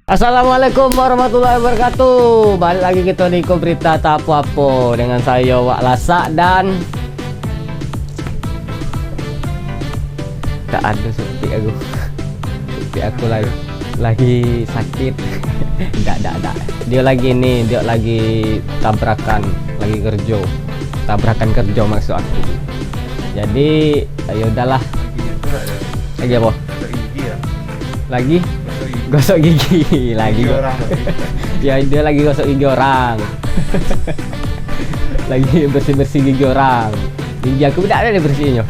Assalamualaikum warahmatullahi wabarakatuh. Balik lagi kita di Berita Tak Apa-apa dengan saya Wak Lasak dan tak ada supik aku. Supik aku lagi sakit. Enggak. Dia lagi tabrakan, lagi kerja. Tabrakan kerja maksud aku. Jadi ya udahlah. Lagi apa? Lagi gosok gigi lagi ya, dia lagi gosok gigi orang. Lagi bersih gigi orang. Gigi aku tidak ada bersihnya.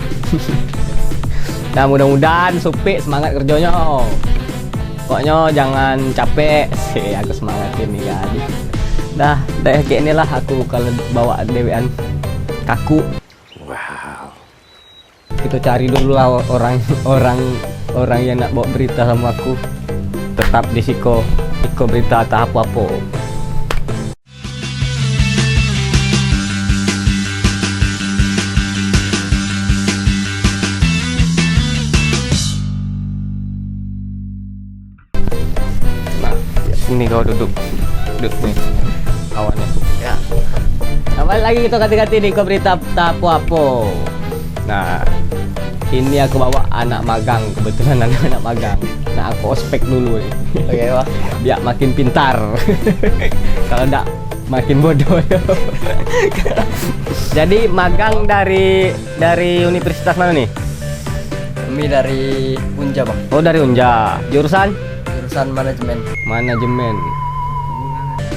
Nah, mudah-mudahan supik semangat kerjanya. Pokoknya jangan capek sih, aku semangat ini kan. Dah kayak inilah aku kalau bawa dewean kaku. Wow. Kita cari dulu lah orang yang nak bawa berita sama aku. Tetap di Iko Berita Tak Apa-apa. Nah, ini kau duduk nih kawannya. Ya. Kembali lagi kita ganti-ganti di Iko Berita Tak Apa-apa. Nah, ini aku bawa anak magang, kebetulan anak magang. Nah, aku ospek dulu nih. Oke, wah. Biar makin pintar. Kalau enggak makin bodoh. Jadi magang dari universitas mana nih? Kami dari Unja, Bang. Oh, dari Unja. Jurusan Manajemen.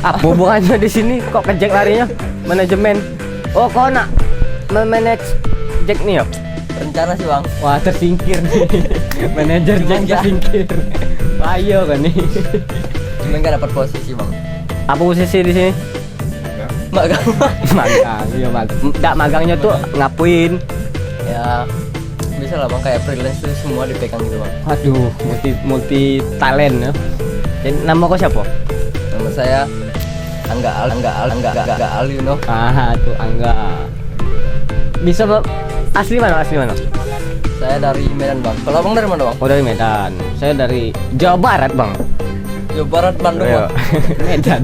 Apa hubungannya di sini? Kok kejek larinya? Manajemen. Oh, kau nak memanage Jack nih ya? Rencana sih, Bang. Wah, tersingkir nih. Manajer Jack tersingkir. Ayo kan nih. Cuma nggak dapat posisi, Bang. Apa posisi di sini? Magang. Iya magang. Enggak, magangnya tuh ngapain? Ya, bisa lah, Bang. Kayak freelance tuh semua dipegang gitu, Bang. Aduh, multi talent ya. Jadi nama kau siapa? Nama saya Angga Al, you know. Tuh Angga. Bisa asli mana? Saya dari Medan, Bang. Kalau Bang dari mana, Bang? Oh, dari Medan. Saya dari Jawa Barat, Bang. Jawa Barat, Bandung, Ayo. Bang. Medan.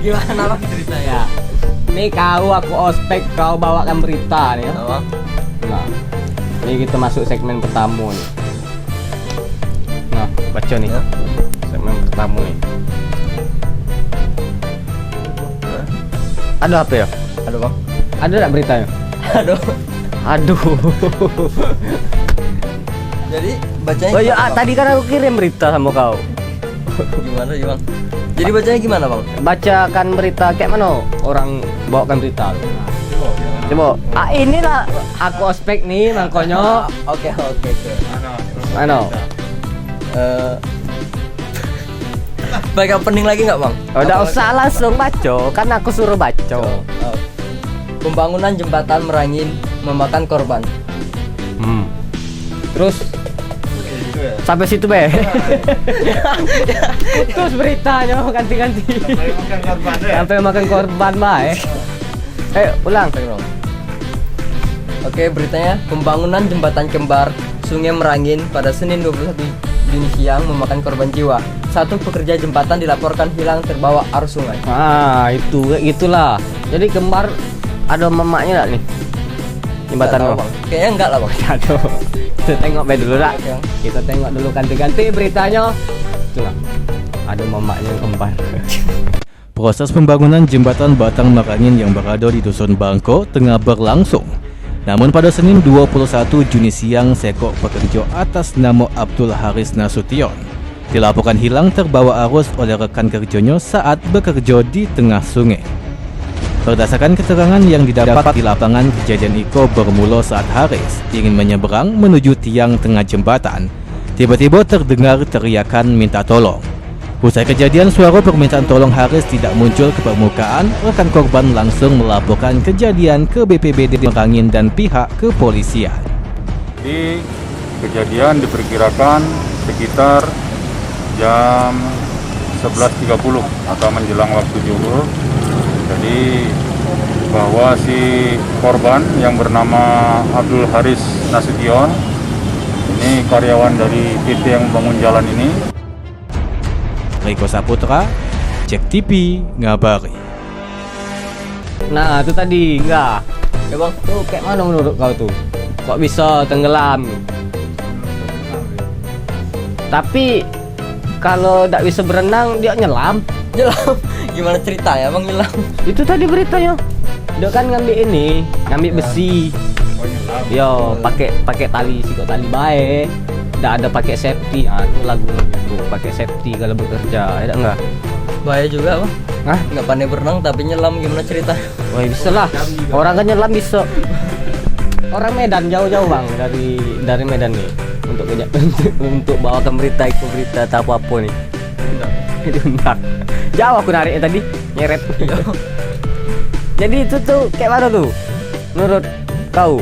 Gimana, Bang, ceritanya? Nih aku ospek, kau bawakan berita nih ya. Apa? Nah, ini kita masuk segmen pertama nih. Nah, baca nih. Ya. Segmen pertama nih. Ada apa ya? Aduh, Bang. Ada enggak beritanya? Aduh. Aduh. Jadi bacanya Oh iya, gimana, Bang? tadi kan aku kirim berita sama kau. Gimana sih, Bang? Jadi bacanya gimana, Bang? Bacakan berita kayak mana orang bawakan berita. Coba. Inilah aku ospek nih mangkonyo. Oke. Mana? Baik, opening lagi nggak, Bang? Oh, udah usah langsung baca, kan aku suruh baca. Pembangunan jembatan Merangin memakan korban. Terus sampai situ be. Terus beritanya ganti-ganti. Sampai makan korban bae. Ulang. Oke, beritanya pembangunan jembatan kembar Sungai Merangin pada Senin 21 Juni siang memakan korban jiwa. Satu pekerja jembatan dilaporkan hilang terbawa arus sungai. Itu kayak gitulah. Jadi kembar ada mamaknya enggak nih? Jembatan Nggak tahu, lo. Bang. Kayaknya enggak lah, Bang. Aduh. Kita tengok be dulu dah. Oke. Kita tengok dulu ganti-ganti beritanya. Itulah. Ada mamaknya yang kembar. Proses pembangunan jembatan Batang Merangin yang berada di Dusun Bangko tengah berlangsung. Namun pada Senin 21 Juni siang, seekor pekerja atas nama Abdul Haris Nasution dilaporkan hilang terbawa arus oleh rekan kerjanya saat bekerja di tengah sungai. Berdasarkan keterangan yang didapat di lapangan, kejadian itu bermula saat Haris ingin menyeberang menuju tiang tengah jembatan. Tiba-tiba terdengar teriakan minta tolong. Usai kejadian, suara permintaan tolong Haris tidak muncul ke permukaan. Rekan korban langsung melaporkan kejadian ke BPBD Merangin dan pihak kepolisian. Di kejadian diperkirakan sekitar jam 11.30 atau menjelang waktu zuhur. Jadi bahwa si korban yang bernama Abdul Haris Nasution ini karyawan dari PT yang membangun jalan ini Riko Saputra, Cek TV ngabari. Nah, itu tadi enggak. Ya bang, Tuh kayak mana menurut kau tuh? Kok bisa tenggelam? Tapi kalau tidak bisa berenang dia nyelam. nyelam. Gimana cerita ya bang nyelam? Itu tadi beritanya. Dia kan ngambil ini, ngambil besi. Yo, pakai tali sikot tali baik. Tidak ada pakai safety. Ah, itu lagunya tuh, pakai safety kalau bekerja. Ada enggak? Bahaya juga bang. Hah? Nggak pandai berenang tapi nyelam, gimana cerita? Wah, bisa lah. Orang kan nyelam bisa. Orang Medan jauh-jauh bang dari Medan nih untuk bawakan berita atau apa nih. Diundang. Jauh aku nariknya tadi, nyeret. Jadi itu tuh kayak mana tuh? Menurut kau?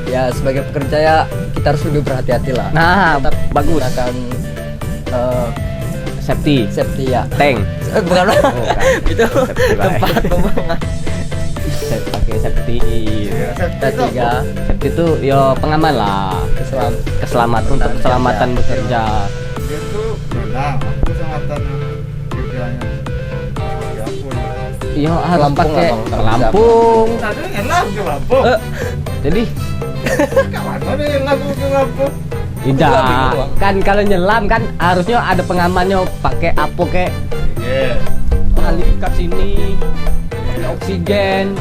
Ya sebagai pekerja ya kita harus lebih berhati-hati lah. Nah, Tetap bagus. menggunakan Safety, safety ya. tank. Bukan Bukan. itu Safety tempat baik. pembuangan. Pakai safety. Ketiga Safety itu yo pengaman lah. Keselamatan untuk keselamatan bekerja. Dia tuh berenang, aku sangatan kerjanya. Ya ampun. Yo harus Pelampung pakai lah, Bang, kalau pelampung. Tadi enak ke Lampung. Jadi Kawan mana yang ngaku ke Lampung? tidak, kan kalau nyelam kan harusnya ada pengamannya, pakai apa kek Iya. tali ikat sini, pakai oksigen.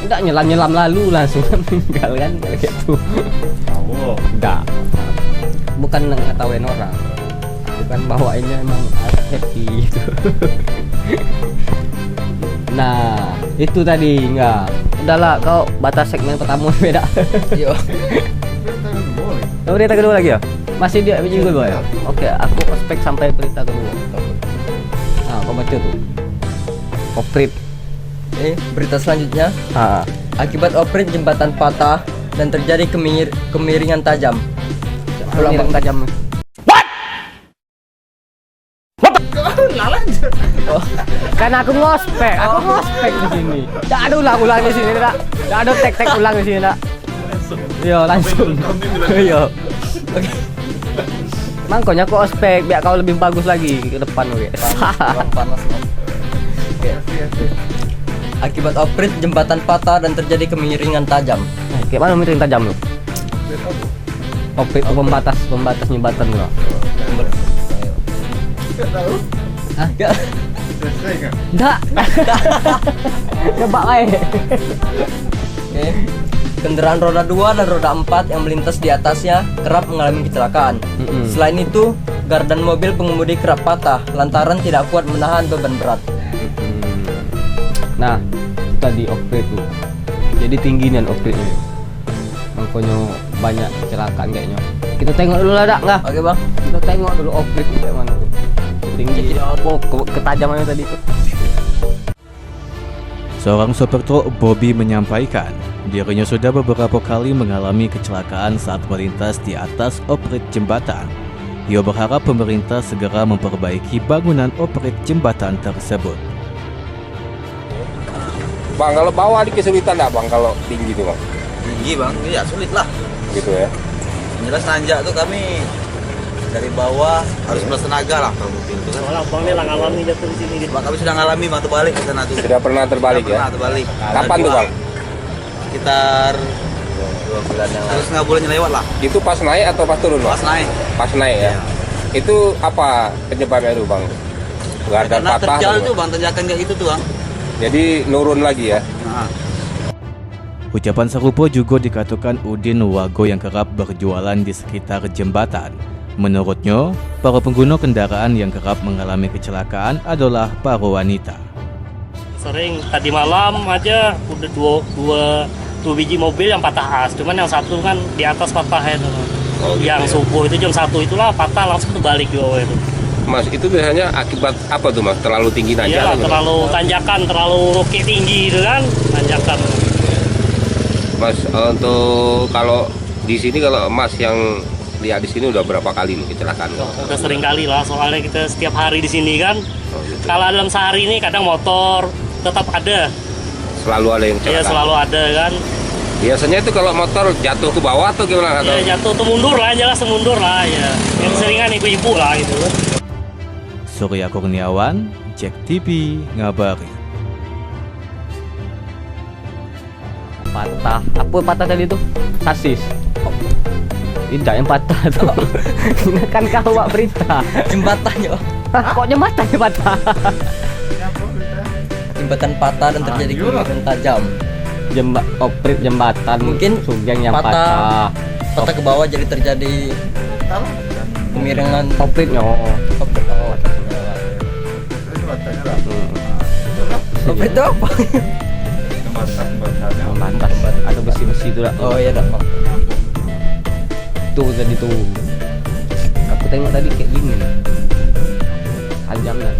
Tidak nyelam lalu langsung meninggal kan kayak gitu. Tahu. Tidak, bukan ngetawain orang, bukan bawainnya emang harus happy gitu. Nah itu tadi enggak. Udahlah kau batas segmen pertama beda. Yo. Oh, berita kedua lagi ya? Masih dia biji kedua ya? Oke, aku ospek sampai berita kedua. Nah, kau baca tuh. Oprit. Berita selanjutnya, Ah, akibat oprit jembatan patah dan terjadi kemiringan tajam. Ulang, miring Bang. tajam. Kan aku ngospek di sini. Tidak ada ulang-ulang di sini, tidak. Tidak ada tek-tek ulang di sini, tidak. Yo, langsung. Yo. Oke. Makanya aku ospek biar kau lebih bagus lagi ke depan, oke. Kurang panas, Bang. Oke. Akibat oprit jembatan patah dan terjadi kemiringan tajam. Kayak mana miring tajam lu? Oprit pembatas jembatan lu. Enggak tahu. Hah? Selesai kan? Enggak. Coba aja. Oke. Kendaraan roda 2 dan roda 4 yang melintas di atasnya kerap mengalami kecelakaan. Mm-mm. Selain itu, gardan mobil pengemudi kerap patah lantaran tidak kuat menahan beban berat. Nah, itu tadi oprit tuh. Jadi tinggi nih opritnya. Makanya banyak kecelakaan kayaknya. Kita tengok dulu lah, Dak, enggak? Oke, Bang. Kita tengok dulu oprit itu kayak mana tuh. Tinggi apa ketajamannya tadi tuh. Seorang sopir truk Bobby menyampaikan dirinya sudah beberapa kali mengalami kecelakaan saat melintas di atas oprit jembatan. Ia berharap pemerintah segera memperbaiki bangunan oprit jembatan tersebut. Bang, kalau bawah ada kesulitan nggak bang kalau tinggi tuh bang? Tinggi bang, ya sulit lah. Gitu ya. Yang jelas nanjak tuh kami dari bawah harus bertenaga lah kalau mobil itu kan. Abang ini lah ngalami jatuh di sini. Bang, kami sudah ngalami bang terbalik ke sana tuh. Sudah pernah terbalik Sudah ya? pernah terbalik. Kapan tuh bang? Sekitar 2 bulan yang lalu. 1,5 bulan yang lewat lah. Itu pas naik atau pas turun bang? Pas naik. Pas naik ya. Iya. Itu apa penyebabnya itu bang? Gardan Karena patah terjal tuh, tuh bang, tanjakan kayak gitu tuh bang. Jadi nurun lagi ya? Nah, Ucapan serupa juga dikatakan Udin Wago yang kerap berjualan di sekitar jembatan. Menurutnya, para pengguna kendaraan yang kerap mengalami kecelakaan adalah para wanita. Sering tadi malam aja udah dua biji mobil yang patah as. Cuman yang satu kan di atas patah itu. Yang subuh itu jam 1 itulah patah langsung terbalik di bawah itu. Mas, itu biasanya akibat apa tuh mas? Terlalu tinggi nanjak? Iya, gitu? terlalu tanjakan, terlalu roket tinggi itu kan, tanjakan. Mas, untuk kalau di sini kalau mas yang lihat di sini udah berapa kali nih kecelakaan? Udah sering kali lah, soalnya kita setiap hari di sini kan. Oh, gitu. Kalau dalam sehari ini kadang motor tetap ada. Selalu ada yang Iya, kecelakaan? selalu ada kan. Biasanya itu kalau motor jatuh ke bawah atau gimana? Atau? Ya jatuh tuh mundur lah, jelas mundur lah ya. Yang seringan ibu-ibu lah gitu. Surya Kurniawan, Jack TV, ngabari. Patah. Apa patah tadi tuh? Sasis. Oh, tidak yang patah tuh. Ini kan kau buat berita. Jembatannya. Hah, kok jembatannya patah? Jembatan patah dan terjadi kemiringan tajam. Jembatan Mungkin Sugeng yang patah. patah. Patah ke bawah jadi terjadi kemiringan Opritnya. oprit. Oh, oprit itu apa? Batas atau besi-besi itu lah. Oh iya dah. Tuh tadi tuh. Aku tengok tadi kayak gini. Tajam lah.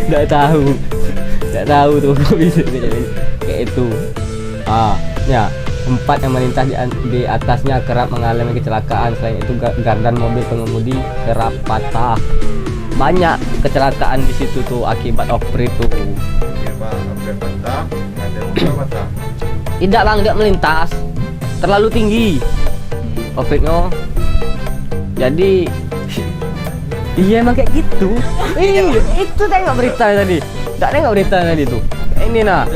Nggak tahu tuh kok bisa jadi kayak itu. Ya empat yang melintas di atasnya kerap mengalami kecelakaan. Selain itu gardan mobil pengemudi kerap patah. Banyak kecelakaan di situ tuh akibat off-road tuh. Tidak bang, tidak melintas, terlalu tinggi off-roadnya. Jadi iya emang kayak gitu. Itu tengok berita tadi. Tak tengok berita tadi tuh. Ini nah.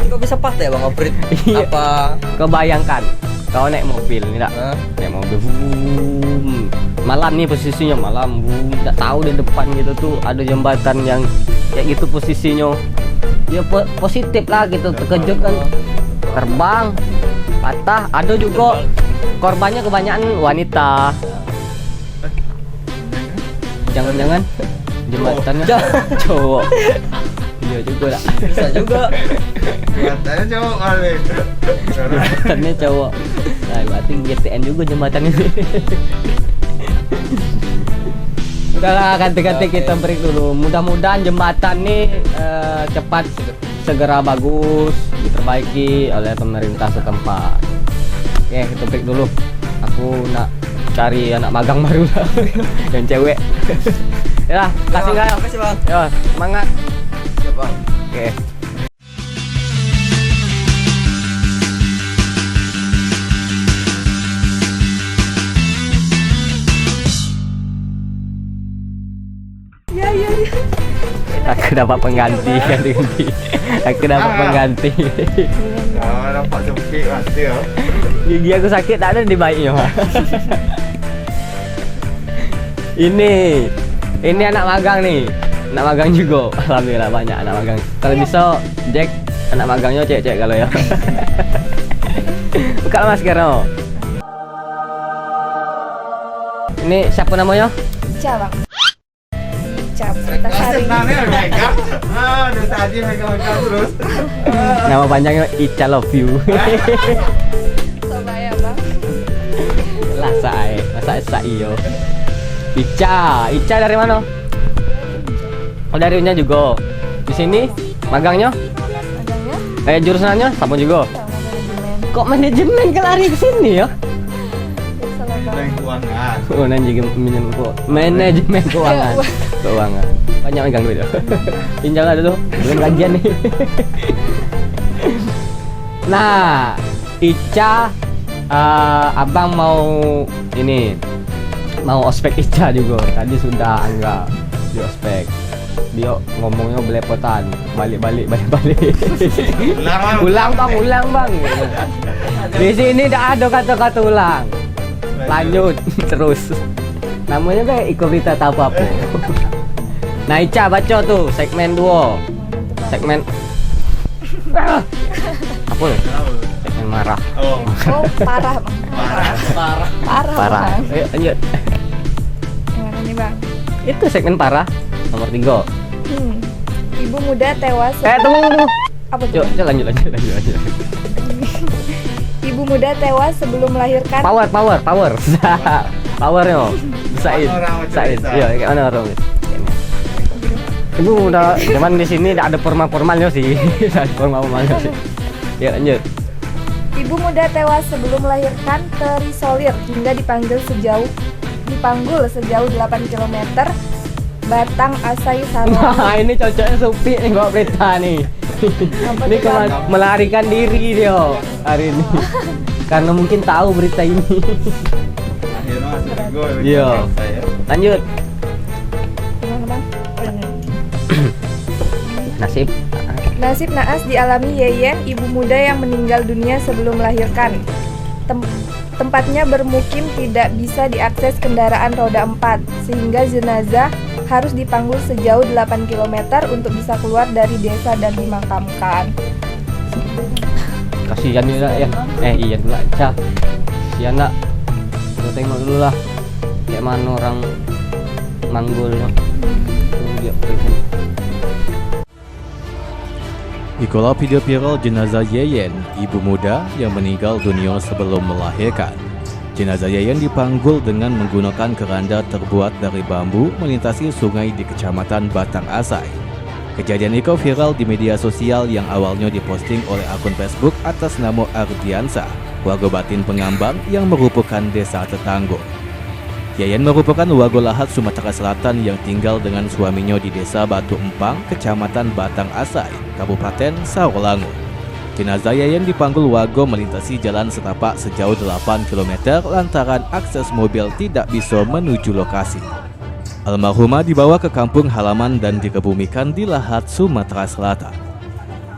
Kok bisa patah ya bang oprit? Iya. Apa? Kebayangkan kau naik mobil nih tak? Hah? Naik mobil. Malam nih posisinya malam. Tak tahu di depan gitu tuh ada jembatan yang kayak gitu posisinya. Ya positif lah gitu, terkejut kan. Terbang, patah. Ada juga korbannya kebanyakan wanita. Jangan-jangan jembatannya cowok. Iya juga lah. Bisa juga. Katanya cowok kali. Jembatannya cowok. Nah, berarti GTN juga jembatannya. Udahlah, ganti-ganti kita break dulu. Mudah-mudahan jembatan nih cepat segera bagus diperbaiki oleh pemerintah setempat. Oke, kita break dulu. Aku nak cari anak magang baru lah. Yang cewek. Ya, kasih enggak? Makasih bang. Ya, semangat. Ya bang. Oke. Aku dapat pengganti, ganti. Aku dapat pengganti. Nampak sempit mati ya. Gigi aku sakit tak ada di baiknya. Ini anak magang nih. Anak magang juga. Alhamdulillah banyak anak magang. Kalau bisa Jack anak magangnya cek kalau ya. Buka masker no. Ini siapa namanya? Ica bang. Ica Putasari. Senangnya megang. Dari tadi megang terus. Nama panjangnya Ica Love You. Surabaya bang. Lah masa iyo. Ica dari mana? Oh dari Unya juga. Di sini magangnya? Adanya? Jurusannya sama juga. Manajemen. Kok manajemen ke lari ke sini ya? Salah bang. Dan keuangan. Oh manajemen keuangan. Keuangan. Banyak megang duit ya. Pinjam lah dulu. Belum gajian nih. Nah, Ica abang mau ospek Ica juga. Tadi sudah anggap di ospek. Dia ngomongnya belepotan, balik. Ulang bang. Di sini tidak ada kata-kata ulang. Lanjut terus. Namanya kayak ikut berita apa. Nah Ica baca tuh segmen 2. Segmen apa ya? Segmen marah. Oh, Oh parah bang. Parah. Bang. Ayo lanjut. Yang mana nih bang? Itu segmen parah nomor 3. Ibu muda tewas. Tunggu. Apa tuh? Yuk, lanjut. Ibu muda tewas sebelum melahirkan. Power. Powernya. Said. Iya, kayak mana orang? Ibu udah cuman di sini tidak ada formalnya sih. Formalnya sih. Ya lanjut. Ibu muda tewas sebelum melahirkan terisolir hingga dipanggul sejauh 8 km Batang Asai Sarawak. Nah, ini cocoknya Supi nih bawa berita nih. Apa Ini tuh, Bang? melarikan diri dia hari ini. Karena mungkin tahu berita ini. Akhirnya masih nego ya. Iya. Saya. Lanjut. Gimana, Bang? Oh, ini. Nasib. Nasib naas dialami Yeyen, ibu muda yang meninggal dunia sebelum melahirkan. Tempatnya bermukim tidak bisa diakses kendaraan roda 4, sehingga jenazah harus dipanggul sejauh 8 km untuk bisa keluar dari desa dan dimakamkan. Kasihan juga ya. Iya dulu aja. Kasihan nak. Kita tengok dulu lah. Kayak mana orang manggulnya. Dia Ikulah video viral jenazah Yeyen, ibu muda yang meninggal dunia sebelum melahirkan. Jenazah Yeyen dipanggul dengan menggunakan keranda terbuat dari bambu melintasi sungai di Kecamatan Batang Asai. Kejadian itu viral di media sosial yang awalnya diposting oleh akun Facebook atas nama Ardiansa, warga Batin Pengambang yang merupakan desa tetangga. Yeyen merupakan warga Lahat Sumatera Selatan yang tinggal dengan suaminya di desa Batu Empang, Kecamatan Batang Asai, Kabupaten Sarolangun. Jenazah Yeyen dipanggul warga melintasi jalan setapak sejauh 8 km lantaran akses mobil tidak bisa menuju lokasi. Almarhumah dibawa ke kampung halaman dan dikebumikan di Lahat, Sumatera Selatan.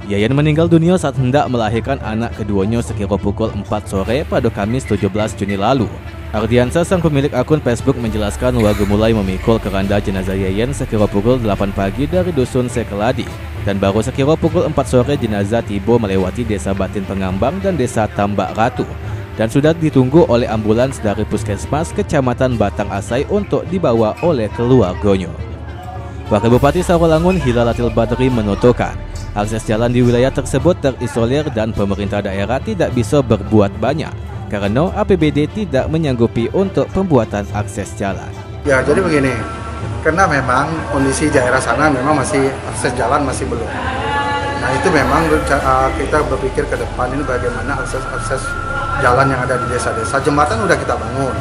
Yeyen meninggal dunia saat hendak melahirkan anak keduanya sekira pukul 4 sore pada Kamis 17 Juni lalu. Ardiansa, sang pemilik akun Facebook, menjelaskan warga mulai memikul keranda jenazah Yeyen sekira pukul 8 pagi dari dusun Sekeladi, dan baru sekira pukul 4 sore jenazah tiba melewati desa Batin Pengambang dan desa Tambak Ratu, dan sudah ditunggu oleh ambulans dari Puskesmas Kecamatan Batang Asai untuk dibawa oleh keluarganya. Wakil Bupati Sarolangun Hilalatil Badri menuturkan, akses jalan di wilayah tersebut terisolir dan pemerintah daerah tidak bisa berbuat banyak karena APBD tidak menyanggupi untuk pembuatan akses jalan. Ya, jadi begini. Karena memang kondisi daerah sana memang masih akses jalan masih belum. Nah, itu memang kita berpikir ke depan ini bagaimana akses jalan yang ada di desa-desa. Jembatan udah kita bangun,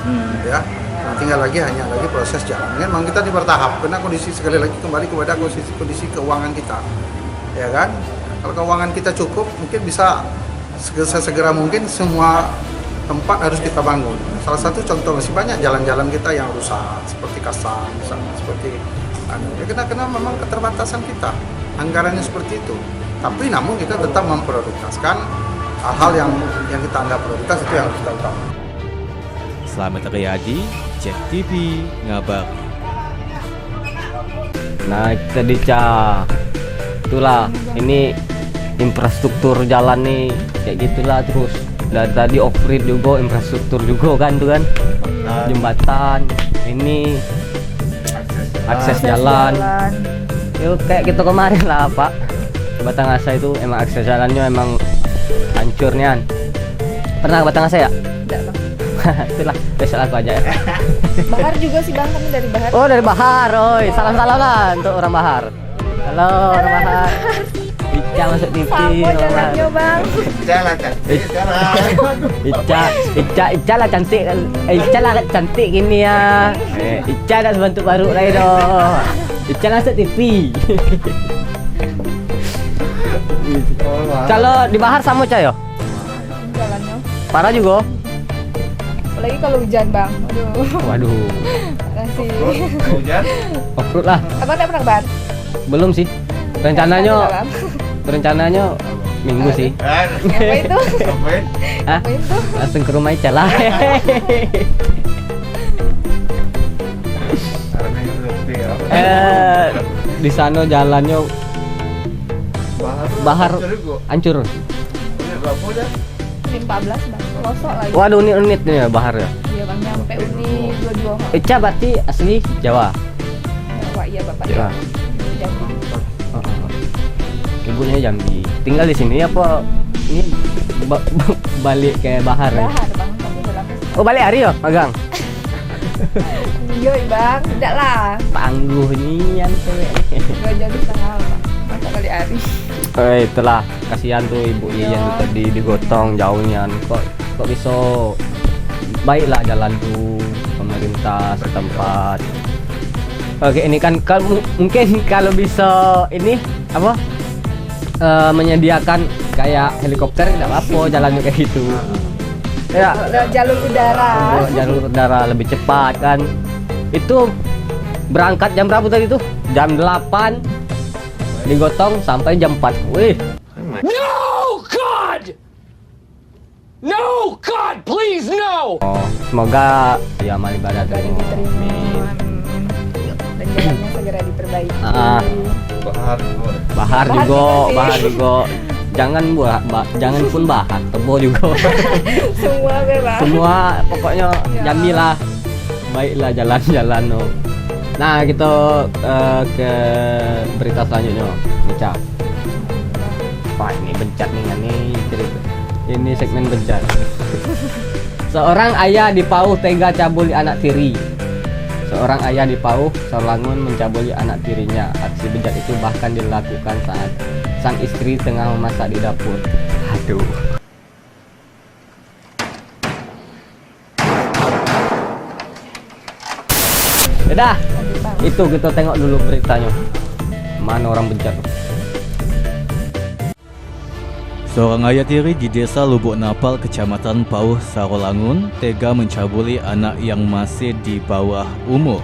ya. Nah, tinggal hanya lagi proses jalan. Memang kita bertahap karena kondisi, sekali lagi kembali kepada kondisi keuangan kita, ya kan? Kalau keuangan kita cukup, mungkin bisa segera mungkin semua tempat harus kita bangun. Salah satu contoh, masih banyak jalan-jalan kita yang rusak, seperti Kasar, misalnya, seperti ya, karena memang keterbatasan kita, anggarannya seperti itu. Tapi namun kita tetap memprioritaskan hal-hal yang kita anggap prioritas, itu yang harus kita utamakan. Selamat Riyadi, Cek TV, ngabar. Nah, tadi itulah ini infrastruktur jalan nih kayak gitulah terus. Dari tadi off-grid juga, infrastruktur juga kan tuh kan, jembatan, ini akses jalan. Itu kayak gitu kemarin lah Pak, Batang Asai itu emang akses jalannya emang hancur nih. Pernah ke Batang Asai ya? Tidak, Bang. Itulah, besok aku aja ya. Bahar juga sih, Bang, kami dari Bahar. Oh, dari Bahar, oi. Salam-salam lah untuk orang Bahar. Halo orang Bahar. Ica masuk TV. Sama jalannya, Bang. Jalan kan? Ica lah cantik. Ica lah cantik gini ya. Ica dah sebentuk baru lah itu. Ica masuk TV. Kalau di Bahar sama Ca ya? Jalannya. Parah juga. Apalagi kalau hujan, Bang. Aduh. Waduh. Parah sih. Hujan? Off-road lah. Abang enggak pernah ke Bahar? Belum sih. Rencananya minggu sih. Apa itu? Hah? Apa itu? Langsung ke rumah Ica lah. Di sana jalannya Bahar hancur. Ini 14, Bang. Pelosok lagi. Waduh, unit nih ya Bahar ya. Iya, Bang, nyampe Uni 22. Ica berarti asli Jawa. Jawa, iya, Bapak. Jawa. Jambi. Ibunya Jambi. Tinggal di sini apa? Ini balik ke Bahar ya? Bahar, Bang. Kamu udah lama. Oh, balik hari ya, magang. Iya, Bang. Tidak lah. Tangguh nih yang cewek. 2 jam setengah, Bang. Masa kali hari. Itulah, kasihan tuh ibu yang tadi digotong jauhnya. Kok bisa baiklah jalan tuh pemerintah setempat. Oke, ini kan kalau mungkin kalau bisa ini apa menyediakan kayak helikopter tidak apa jalannya kayak gitu. Ya, Lewat jalur udara. jalur udara lebih cepat kan. Itu berangkat jam berapa tadi tuh? Jam 8 digotong sampai jam 4. Wih. No, God, please, no! Oh, semoga ya amal ibadah Semoga terima. diterima. Dan jalannya segera diperbaiki. Ah. Bahar juga. Jangan jangan pun bahar, tebo juga. Semua bebas. Semua pokoknya Ya. jamilah. Baiklah jalan-jalan no. Nah, kita ke berita selanjutnya. Baca. Wah, ini bencat nih cerita. Ini segmen bencat. Seorang ayah di Pauh tega cabuli anak tiri. Seorang ayah di Pauh, Sawangun mencabuli anak tirinya. Aksi bejat itu bahkan dilakukan saat sang istri tengah memasak di dapur. Aduh. Udah, itu kita tengok dulu beritanya. Mana orang bejat? Seorang ayah tiri di desa Lubuk Napal, Kecamatan Pauh, Sarolangun, tega mencabuli anak yang masih di bawah umur.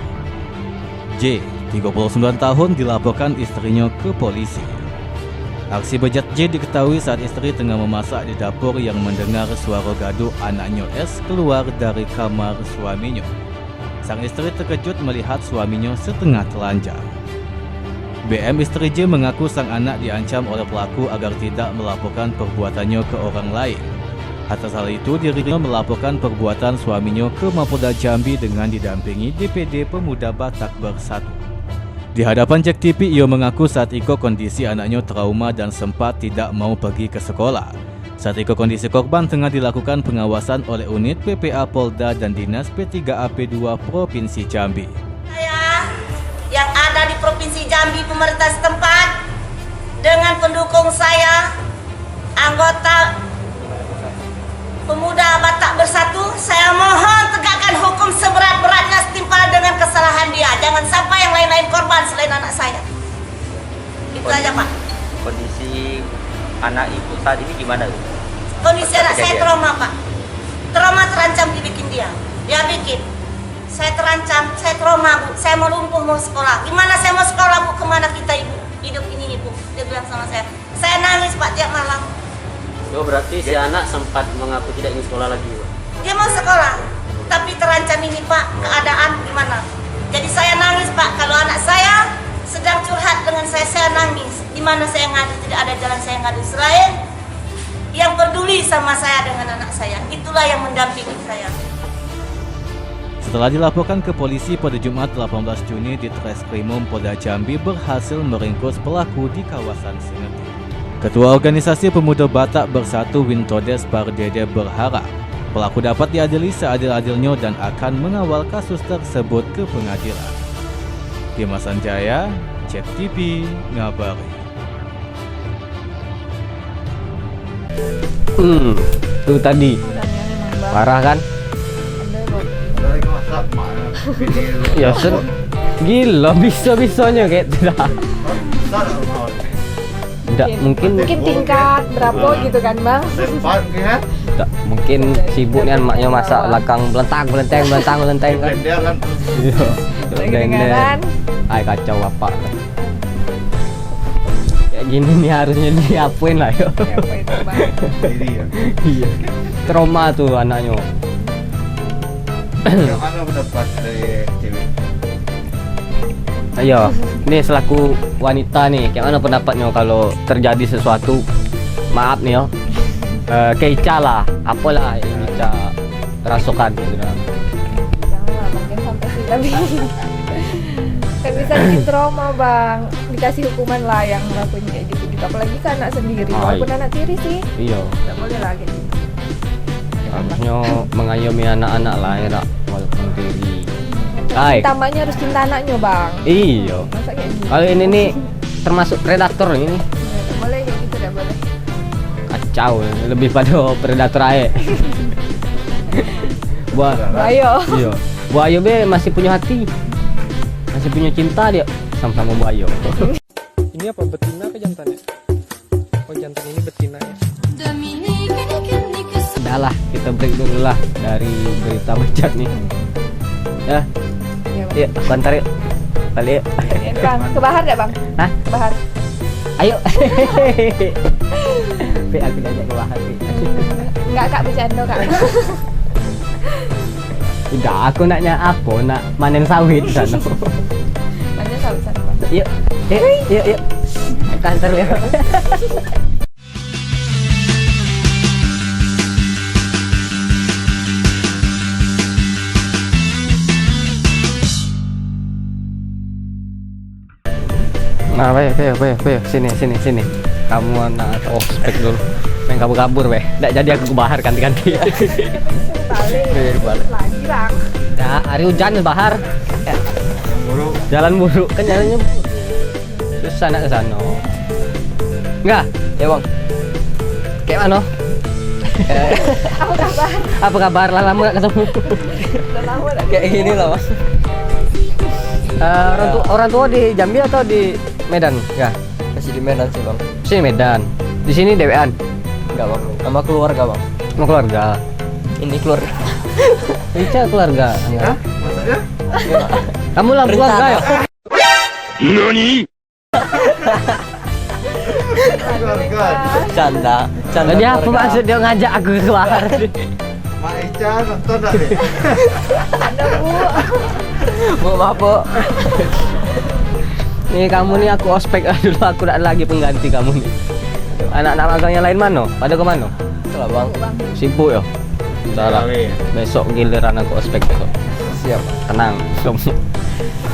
J, 39 tahun, dilaporkan istrinya ke polisi. Aksi bejat J diketahui saat istri tengah memasak di dapur yang mendengar suara gaduh anaknya S keluar dari kamar suaminya. Sang istri terkejut melihat suaminya setengah telanjang. BM istri J mengaku sang anak diancam oleh pelaku agar tidak melaporkan perbuatannya ke orang lain. Atas hal itu, dirinya melaporkan perbuatan suaminya ke Mapolda Jambi dengan didampingi DPD Pemuda Batak Bersatu. Di hadapan Jack TV, ia mengaku saat itu kondisi anaknya trauma dan sempat tidak mau pergi ke sekolah. Saat itu kondisi korban tengah dilakukan pengawasan oleh unit PPA Polda dan Dinas P3AP2 Provinsi Jambi. Yang ada di Provinsi Jambi, pemerintah setempat, dengan pendukung saya, anggota Pemuda Batak Bersatu, saya mohon tegakkan hukum seberat-beratnya setimpal dengan kesalahan dia. Jangan sampai yang lain-lain korban selain anak saya. Itu aja, Pak. Kondisi anak ibu saat ini gimana? Kondisi anak saya trauma, Pak. Trauma terancam dibikin dia. Dia bikin. Saya terancam, saya trauma, Bu. Saya mau lumpuh, mau sekolah. Gimana saya mau sekolah, Bu? Kemana kita, Ibu? Hidup ini, Bu. Dia bilang sama saya. Saya nangis, Pak, tiap malam. Oh, berarti si anak sempat mengaku tidak ingin sekolah lagi, Pak? Dia mau sekolah, tapi terancam ini, Pak. Keadaan gimana? Jadi saya nangis, Pak. Kalau anak saya sedang curhat dengan saya nangis. Di mana saya ngadu, tidak ada jalan saya ngadu. Selain yang peduli sama saya dengan anak saya. Itulah yang mendampingi saya. Setelah dilaporkan ke polisi pada Jumat 18 Juni, Ditreskrimum Polda Jambi berhasil meringkus pelaku di kawasan Sineti. Ketua Organisasi Pemuda Batak Bersatu Wintodes Pardede berharap pelaku dapat diadili seadil-adilnya dan akan mengawal kasus tersebut ke pengadilan. Dimas Anjaya, Cek TV, ngabari. Itu tadi parah kan? Ya gila bisa-bisanya kayak tidak. Tidak mungkin tingkat berapa gitu kan, Bang? tidak mungkin sibuk nih maknya masak belakang belentang kan. Iya. Ay kacau bapak. Kayak gini nih harusnya diapain lah yo. Iya. Trauma tuh anaknya. Mana pendapat dari cewek? Ayo, ini selaku wanita nih, kayak mana pendapatnya kalau terjadi sesuatu? Maaf nih yo, Keica lah, apalah yang Keica rasakan gitu. Janganlah, makin sampai sih tapi kan bisa bikin trauma, Bang. Dikasih hukuman lah yang ngelakuin kayak gitu. Apalagi ke anak sendiri, walaupun anak tiri sih. Iya. Tidak boleh lah gitu. Harusnya mengayomi anak-anak lah ya, walaupun tiri. Hai. Tambahnya harus cinta anaknya, Bang. Iya. Masa kayak gitu? Kalau ini nih termasuk predator ini. Tidak boleh kayak gitu, tidak boleh. Kacau, lebih pada predator air. Buaya. Buaya. Iya. Buaya be masih punya hati. masih punya cinta dia sama-sama Bayo. Ini apa betina ke jantannya? Oh jantan ini betina ya. Udahlah, kita break dulu lah dari berita bejat nih. Ya, yuk, bantar yuk. Balik yuk. Bang, ke Bahar gak bang? Hah? Ke Bahar. Ayo. Pi, aku diajak ke Bahar, Pi. Enggak kak, bercanda kak. Udah, aku naknya apa? Nak manen sawit di sana. Mana sawit sana bang? Yuk, yuk. Kantor ya. Nah, baik, sini. Kamu anak ospek dulu. Main kabur-kabur, weh. Nggak jadi aku ke Bahar ganti-ganti. Balik lagi bang. Nah, hari hujan di Bahar. Jalan buruk kan jalannya. Susah nak ke sana. Enggak? Ya bang. Kayak mana? Apa kabar? Apa kabar? Lama gak ketemu. Udah lama dah. Kayak gini lah bang. Orang tua di Jambi atau di Medan? Enggak. Masih di Medan sih bang. Sini Medan. Di sini dewean. Enggak bang. Sama keluarga bang. Sama keluarga. Ini keluarga. Ica keluarga. Hah? Maksudnya? Kamu lah keluarga ya? NANI? Keluarga. Canda. Jadi apa maksud dia ngajak aku keluar? Mak Ica nonton gak nih? Ada bu. Bu apa? Nih kamu nih aku ospek dulu, aku tidak lagi pengganti kamu nih. Anak-anak magang yang lain mana? Pada ke mana? Itulah bang. Sibuk ya? Udah lah. Besok giliran aku ospek besok. Siap. Tenang,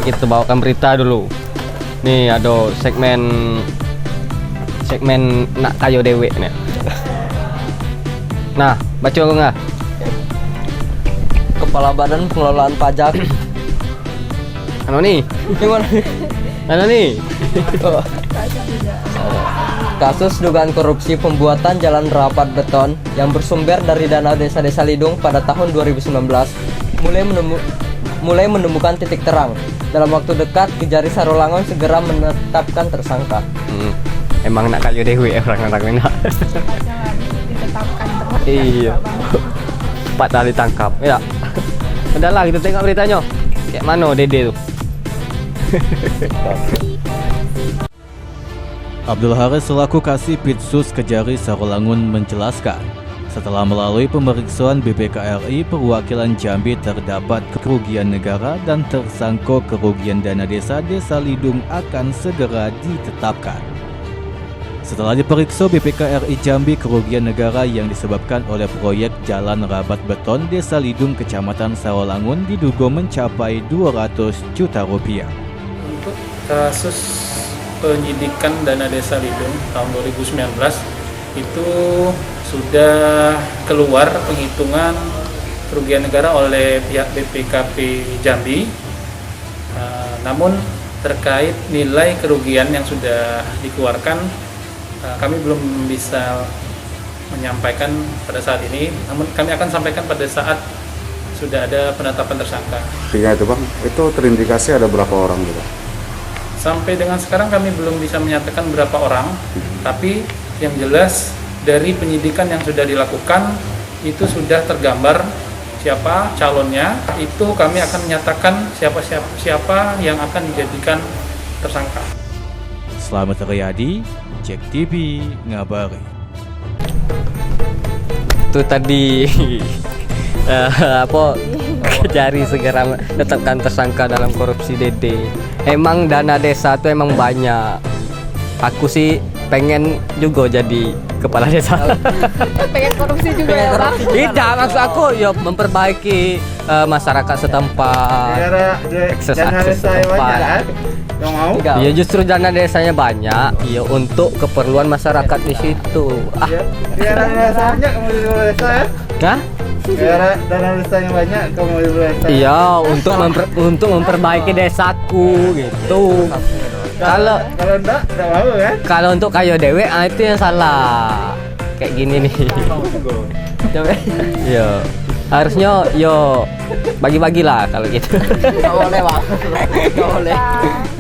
kita bawakan berita dulu. Nih ada segmen nak kayo dewe nih. Nah, baca aku nggak? Kepala Badan Pengelolaan Pajak. Ano nih? Gimana? Ano nih? Kasus dugaan korupsi pembuatan jalan rapat beton yang bersumber dari dana desa-desa Lidung pada tahun 2019 mulai menemukan titik terang. Dalam waktu dekat, Kejari Sarolangun segera menetapkan tersangka. Emang nak kayu dewe orang-orang ini. Ditetapkan terus. Iya. 4 kali tangkap. Ya. Udahlah kita tengok beritanya. Kayak mana Dede tuh? Abdul Haris selaku Kasih Pitsus Kejari Sarolangun menjelaskan, setelah melalui pemeriksaan BPK RI, perwakilan Jambi terdapat kerugian negara dan tersangka kerugian dana desa Lidung akan segera ditetapkan. Setelah diperiksa BPK RI Jambi, kerugian negara yang disebabkan oleh proyek jalan rabat beton Desa Lidung Kecamatan Sarolangun diduga mencapai 200 juta rupiah. Untuk kasus penyidikan dana desa Lidung tahun 2019 itu sudah keluar penghitungan kerugian negara oleh pihak BPKP Jambi. Namun terkait nilai kerugian yang sudah dikeluarkan, kami belum bisa menyampaikan pada saat ini. Namun kami akan sampaikan pada saat sudah ada penetapan tersangka. Iya itu bang, itu terindikasi ada berapa orang gitu? Sampai dengan sekarang kami belum bisa menyatakan berapa orang, tapi yang jelas dari penyidikan yang sudah dilakukan itu sudah tergambar siapa calonnya. Itu kami akan menyatakan siapa yang akan dijadikan tersangka. Selamat Riyadi, Cek TV ngabari. Itu tadi apa Kejari segera menetapkan tersangka dalam korupsi Dede. Emang dana desa itu emang banyak. Aku sih pengen juga jadi kepala desa. Pengen korupsi juga ya bang? Tidak, maksud aku ya memperbaiki masyarakat setempat, akses setempat. Ya justru dana desanya banyak, ya untuk keperluan masyarakat di situ. Dana desanya kamu di luar desa ya? Hah? Dana desanya banyak kamu di luar desa. Iya, untuk memperbaiki desaku gitu. Kalau enggak mau kan? Kalau untuk kayu dewe itu yang salah. Kayak gini nih. Coba. Iya. Harusnya yo bagi-bagilah kalau gitu. Nggak boleh bang. Nggak boleh.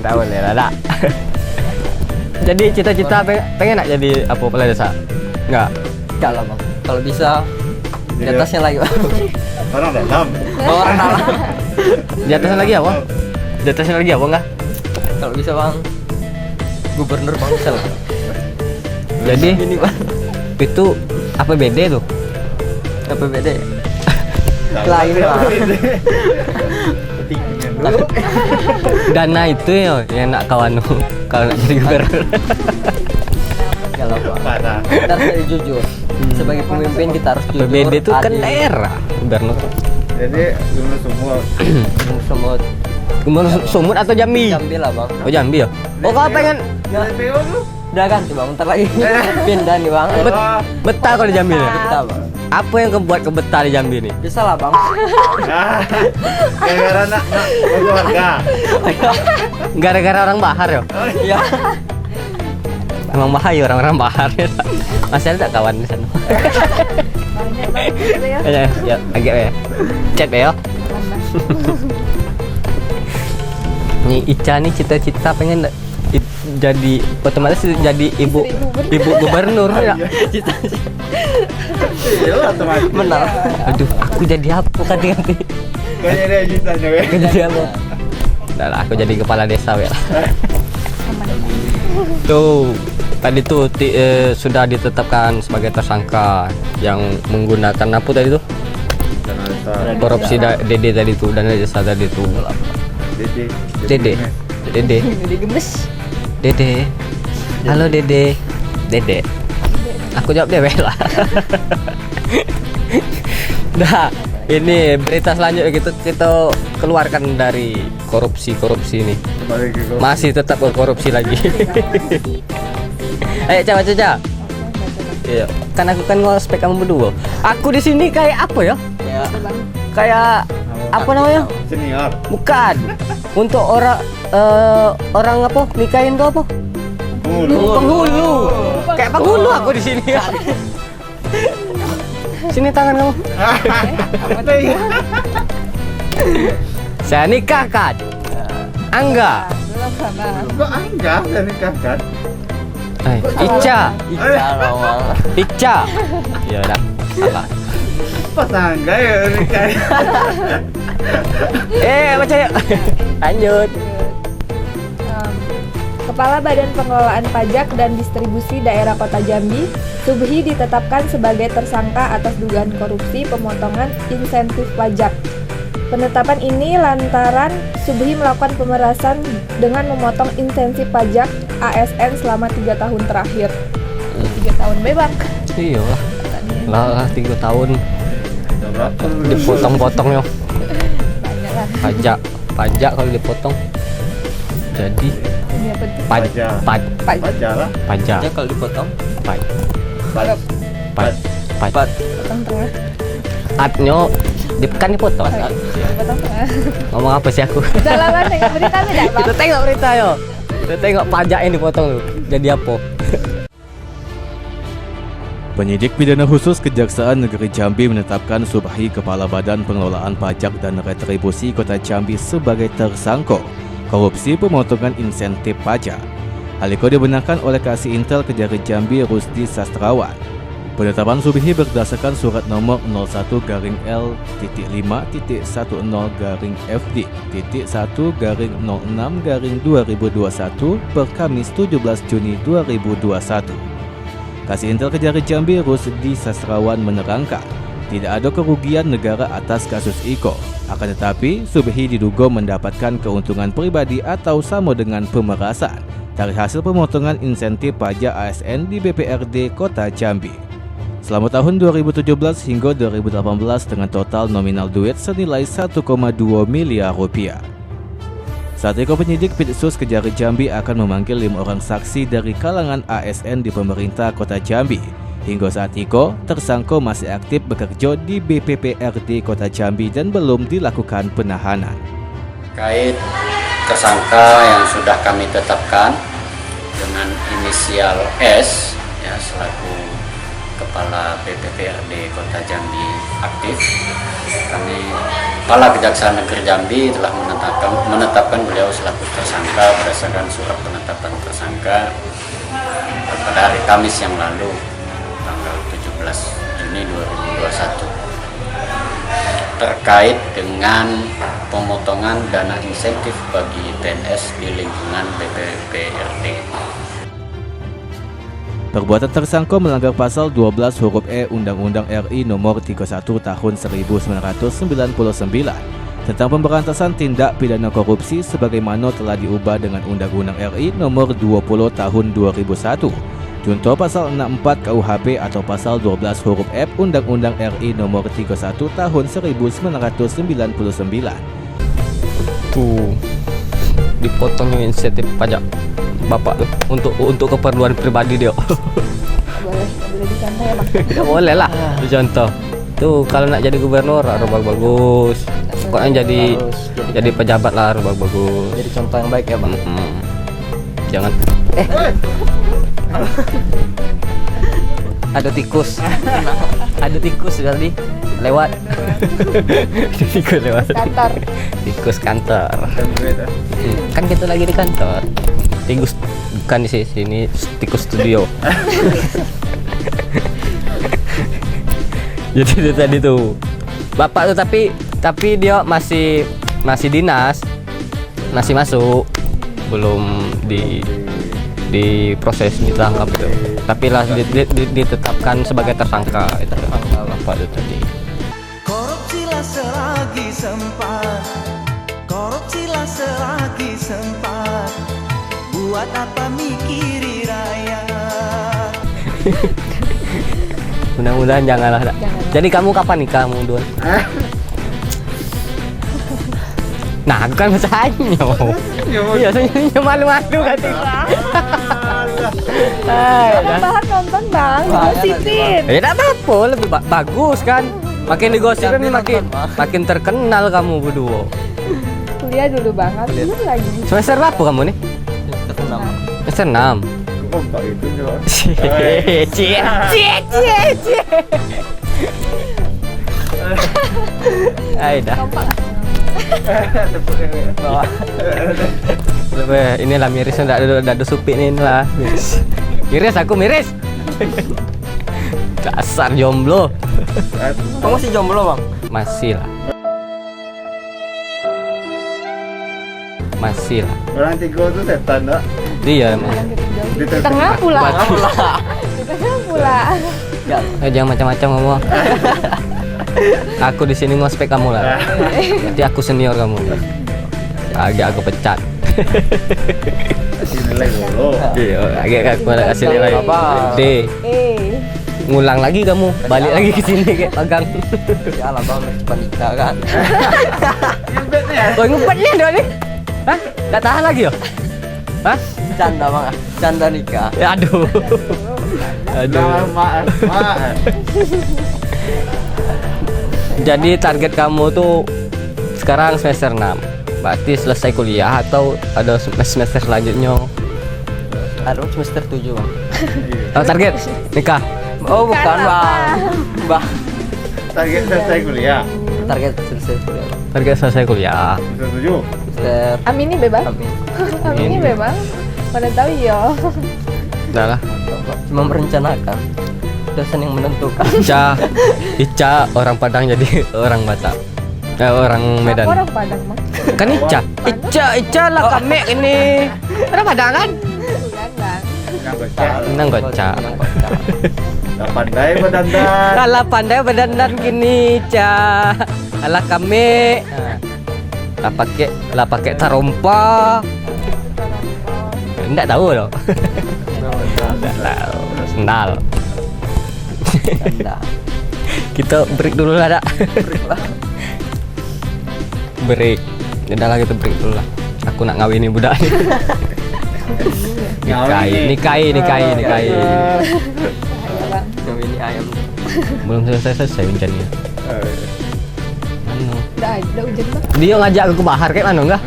Nggak boleh lah, dak. Jadi cita-cita pengen nak jadi apa kepala desa? Enggak. Enggak lah bang. Kalau bisa di atasnya lagi bang. Orang dalam. Orang dalam. Di atasnya lagi apa? Di atasnya lagi apa enggak? Kalau bisa bang, gubernur bang bisa lah. Jadi Ini bang. itu APBD tuh. APBD. Lah ini bang. Dana itu ya yang nak kawan kalau nak jadi gubernur. Kalau bang. Kita harus jadi jujur. Sebagai pemimpin kita harus jujur. APBD itu kan adil. daerah gubernur. Jadi gubernur semua. Semut. Gubernur Sumut atau Jambi? Jambi lah bang. Oh Jambi ya. Oh kau pengen Udah ganti bang. Ntar lagi pindah nih bang. betah kalau di Jambi nih? Betah bang. Apa yang kebuat kebetah di Jambi nih? Bisa lah bang. Gara-gara nak keluarga. Gara-gara orang Bahar ya? Iya. Emang bahaya orang-orang Bahar ya. Masih ada tak kawan di sana? Banyak banget gitu ya. Ya, agak ya. Chat ya. Nih Ica nih cita-cita pengen jadi otomatis jadi ibu gubernur ya. Iya otomatis. Benar. Aduh, aku jadi apa ganti-ganti? Kayaknya dia citanya weh. Aku jadi apa? Udah lah, aku jadi kepala desa ya. Tuh, tadi tuh sudah ditetapkan sebagai tersangka yang menggunakan apa tadi tuh? Korupsi DD tadi tuh, dana desa tadi tuh. Dede. Dede gemes. Dede. Halo Dede. Dede. Aku jawab deh lah. Nah, ini berita selanjutnya kita keluarkan dari korupsi ini. Masih tetap berkorupsi lagi. Ayo Caca. Iya. Kan aku kan ngospek kamu berdua. Aku di sini kayak apa ya? Ya. Kayak apa namanya? Senior. Bukan. Untuk orang apa? Nikahin tuh apa? Penghulu. Kayak penghulu aku di sini. Sini tangan kamu. Saya nikahkan. Angga. Kok Angga saya nikahkan? Ica. Ica. Ya udah. Salah. Pas Angga ya nikah. Baca yuk. Lanjut. Kepala Badan Pengelolaan Pajak dan Distribusi Daerah Kota Jambi, Subhi ditetapkan sebagai tersangka atas dugaan korupsi pemotongan insentif pajak. Penetapan ini lantaran Subhi melakukan pemerasan dengan memotong insentif pajak ASN selama 3 tahun terakhir. 3 tahun bebas. Iya lah 3 tahun dipotong-potong ya. Pajak kalau dipotong jadi pajak kalau dipotong Potong tengah. Atnya kan dipotong. Potong tengah. Ngomong apa sih aku? Dalaman dengan berita beda, Bang. Kita tengok berita yo. Kita tengok pajak yang dipotong tuh. Jadi apa? Penyidik pidana khusus Kejaksaan Negeri Jambi menetapkan Subhi Kepala Badan Pengelolaan Pajak dan Retribusi Kota Jambi sebagai tersangka korupsi pemotongan insentif pajak. Hal itu dibenarkan oleh Kasih Intel Kejari Jambi Rusdi Sastrawan. Penetapan Subhi berdasarkan surat nomor 01-5.10.5.1-1-06-06-2021 per Kamis 17 Juni 2021. Kasih Intel Kejari Jambi Rusdi Sastrawan menerangkan tidak ada kerugian negara atas kasus IKO. Akan tetapi, Subhi diduga mendapatkan keuntungan pribadi atau sama dengan pemerasan dari hasil pemotongan insentif pajak ASN di BPRD Kota Jambi selama tahun 2017 hingga 2018 dengan total nominal duit senilai 1,2 miliar rupiah. Saat itu penyidik Pitsus Kejari Jambi akan memanggil 5 orang saksi dari kalangan ASN di pemerintah Kota Jambi. Hingga saat itu, tersangka masih aktif bekerja di BPPRD Kota Jambi dan belum dilakukan penahanan. Terkait tersangka yang sudah kami tetapkan dengan inisial S ya, selaku Kepala BPPRD Kota Jambi aktif, Kepala Kejaksaan Negeri Jambi telah menetapkan beliau selaku tersangka berdasarkan surat penetapan tersangka pada hari Kamis yang lalu, tanggal 17 Juni 2021, terkait dengan pemotongan dana insentif bagi PNS di lingkungan BPPRD. Perbuatan tersangka melanggar pasal 12 huruf E Undang-Undang RI Nomor 31 Tahun 1999 tentang pemberantasan tindak pidana korupsi sebagaimana telah diubah dengan Undang-Undang RI Nomor 20 Tahun 2001. Contoh pasal 64 KUHP atau pasal 12 huruf F Undang-Undang RI Nomor 31 Tahun 1999. Tuh, dipotongnya insentif pajak bapak tuh untuk keperluan pribadi dia. Boleh dicontoh ya, Bang? Boleh lah dicontoh. Tuh kalau nak jadi gubernur harus bagus. Pokoknya jadi pejabat lah harus bagus. Jadi contoh yang baik ya, Bang. Jangan ada tikus. Ada tikus tadi lewat. Tikus lewat. Kantor. Tikus kantor. Kan kita lagi di kantor. Tikus bukan di sini, tikus studio. Jadi itu tadi tuh bapak tuh, tapi dia masih dinas, masih masuk, belum di proses ditangkap itu. Tapi lah ditetapkan sebagai tersangka itu bapak itu tadi. Korupsilah selagi sempat, korupsilah selagi sempat. Buat apa mikiri rakyat? Mudah-mudahan janganlah. Jadi kamu kapan nikah, Don? Nah, aku kan bertanya. Iya, senyumnya malu-malu kan. Bahan nonton, Bang. Gosipin. Ya enggak apa-apa, lebih bagus kan. Makin digosipin makin terkenal kamu berdua. Kuliah dulu, Bang. Harus dulu lagi. Semester berapa kamu nih? Semester 6. Cie. Aida. Inilah miris, enggak ada supik nih lah. Miris aku miris. Dasar jomblo. Kamu masih jomblo, Bang? Masih lah. Masih lah. Orang tiga itu setan, tak? Dia emang. Di tengah pula. Di tengah pula. Jangan macam-macam ngomong. Aku di sini ngospek kamu lah. Nanti aku senior kamu. Agak aku pecat. Kasih nilai dulu. Iya, agak aku ada kasih nilai. D. Ngulang lagi kamu, balik lagi ke sini kayak pegang. Ya lah, Bang, cepat nikah kan. Oh, ngumpetnya dia nih. Hah? Enggak tahan lagi yo? Hah? Canda, Bang. Canda nikah. Ya aduh. Maaf. Jadi target kamu tuh sekarang semester 6. Berarti selesai kuliah atau ada semester selanjutnya? Ada semester 7, Bang. Oh, target nikah. Oh, bukan, Bang. Target selesai kuliah. Target selesai kuliah. Target selesai kuliah. Semester 7. Amini bebas. Amini bebas. Mana tahu ya. Udah lah. Cuma merencanakan. Dosen yang menentukan. Ica orang Padang jadi orang Batak. Orang Medan. Orang Padang, Bang. Kan Ica lah kami ini. Orang Padang kan? Nang gocak. Pandai berdandan. Kalau pandai berdandan gini, Ica. Ala kami. Lah pakai tarompa. Enggak tahu loh. Sendal. Kita break dulu lah, Dak. Break. Udah lah, kita break dulu lah. Aku nak ngawini budak nih. Nikahi. Ngawini ayam. Belum selesai hujannya. Udah hujan, Bang. Dia ngajak aku ke bahar kayak mana enggak?